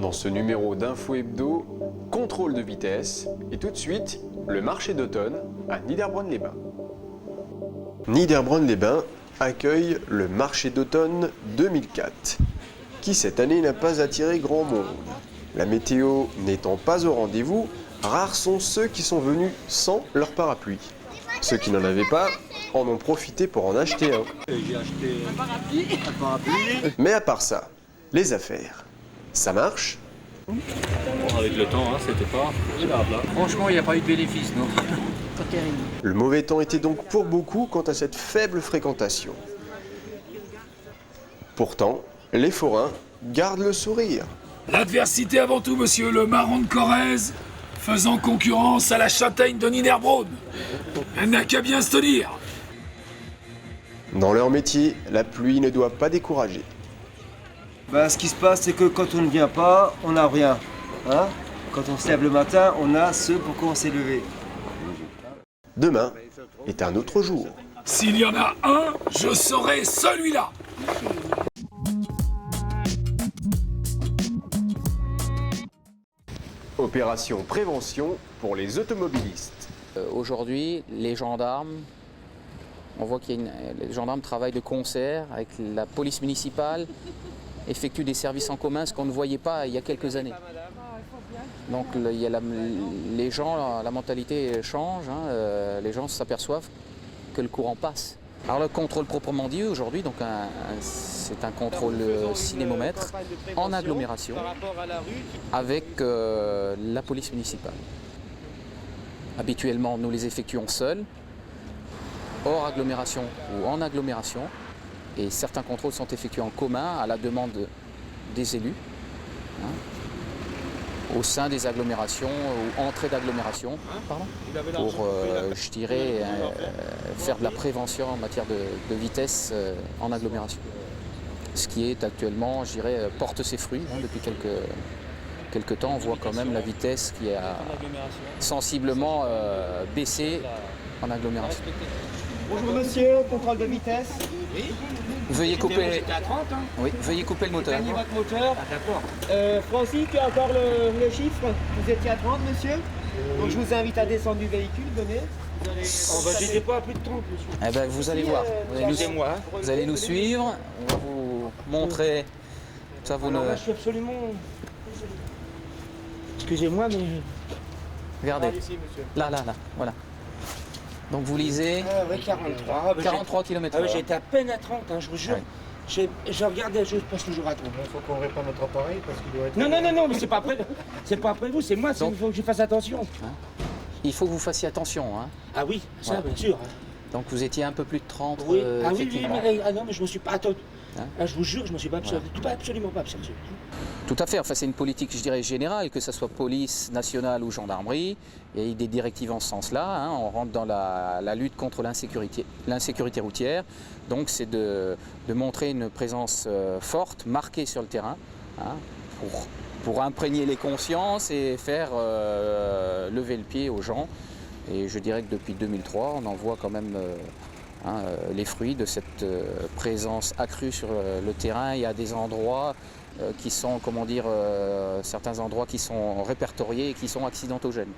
Dans ce numéro d'Info Hebdo, contrôle de vitesse et tout de suite, le marché d'automne à Niederbronn-les-Bains. Niederbronn-les-Bains accueille le marché d'automne 2004, qui cette année n'a pas attiré grand monde. La météo n'étant pas au rendez-vous, rares sont ceux qui sont venus sans leur parapluie. Ceux qui n'en avaient pas en ont profité pour en acheter un. J'ai acheté un parapluie. Mais à part ça, les affaires, ça marche? Bon, avec le temps, c'était pas grave là. Franchement, il n'y a pas eu de bénéfice, non. Pas terrible. Le mauvais temps était donc pour beaucoup quant à cette faible fréquentation. Pourtant, les forains gardent le sourire. L'adversité avant tout, monsieur, le marron de Corrèze, faisant concurrence à la châtaigne de Niederbronn. Elle n'a qu'à bien se tenir. Dans leur métier, la pluie ne doit pas décourager. Ce qui se passe, c'est que quand on ne vient pas, on n'a rien. Quand on se lève le matin, on a ce pourquoi on s'est levé. Demain est un autre jour. S'il y en a un, je serai celui-là. Opération prévention pour les automobilistes. Aujourd'hui, les gendarmes, on voit que les gendarmes travaillent de concert avec la police municipale, effectuent des services en commun, ce qu'on ne voyait pas il y a quelques années. Donc il y a les gens, la mentalité change, les gens s'aperçoivent que le courant passe. Alors le contrôle proprement dit aujourd'hui, donc c'est un contrôle cinémomètre en agglomération avec la police municipale. Habituellement, nous les effectuons seuls, hors agglomération ou en agglomération, et certains contrôles sont effectués en commun à la demande des élus, au sein des agglomérations ou entrées d'agglomération, pour, je dirais, faire de la prévention en matière de vitesse en agglomération. Ce qui est actuellement, je dirais, porte ses fruits. Depuis quelques temps, on voit quand même la vitesse qui a sensiblement baissé en agglomération. Bonjour monsieur, contrôle de vitesse. Oui. Veuillez couper. J'étais à 30, Oui, veuillez couper le moteur. Gagnez votre moteur. Ah, d'accord. Francis, tu as encore le chiffre? Vous étiez à 30 monsieur? Donc je vous invite à descendre du véhicule, donnez. J'étais pas à plus de 30, monsieur. Eh ben, vous allez voir. Vous allez nous suivre. On va vous montrer. Ça, vous Alors là, je suis absolument... Excusez-moi, mais... Regardez. Ici, monsieur. Là, voilà. Donc vous lisez Ah oui, 43. 43 km/h. Ah oui, j'étais à peine à 30, je vous jure. Ouais. Je regardais, je passe toujours à 30. Il faut qu'on répare notre appareil parce qu'il doit être... Non, mais c'est pas après vous, c'est moi, il faut que je fasse attention. Il faut que vous fassiez attention. Ah oui, ça, Ouais. bien sûr. Donc vous étiez un peu plus de 30. Oui, oui, effectivement. mais je me suis pas... Attends, je vous jure, je me suis pas absolument pas absent. Tout à fait. Enfin, c'est une politique, je dirais, générale, que ce soit police nationale ou gendarmerie. Il y a des directives en ce sens-là. On rentre dans la lutte contre l'insécurité routière. Donc, c'est de montrer une présence forte, marquée sur le terrain, pour imprégner les consciences et faire lever le pied aux gens. Et je dirais que depuis 2003, on en voit quand même les fruits de cette présence accrue sur le terrain. Il y a des endroits qui sont, certains endroits qui sont répertoriés et qui sont accidentogènes.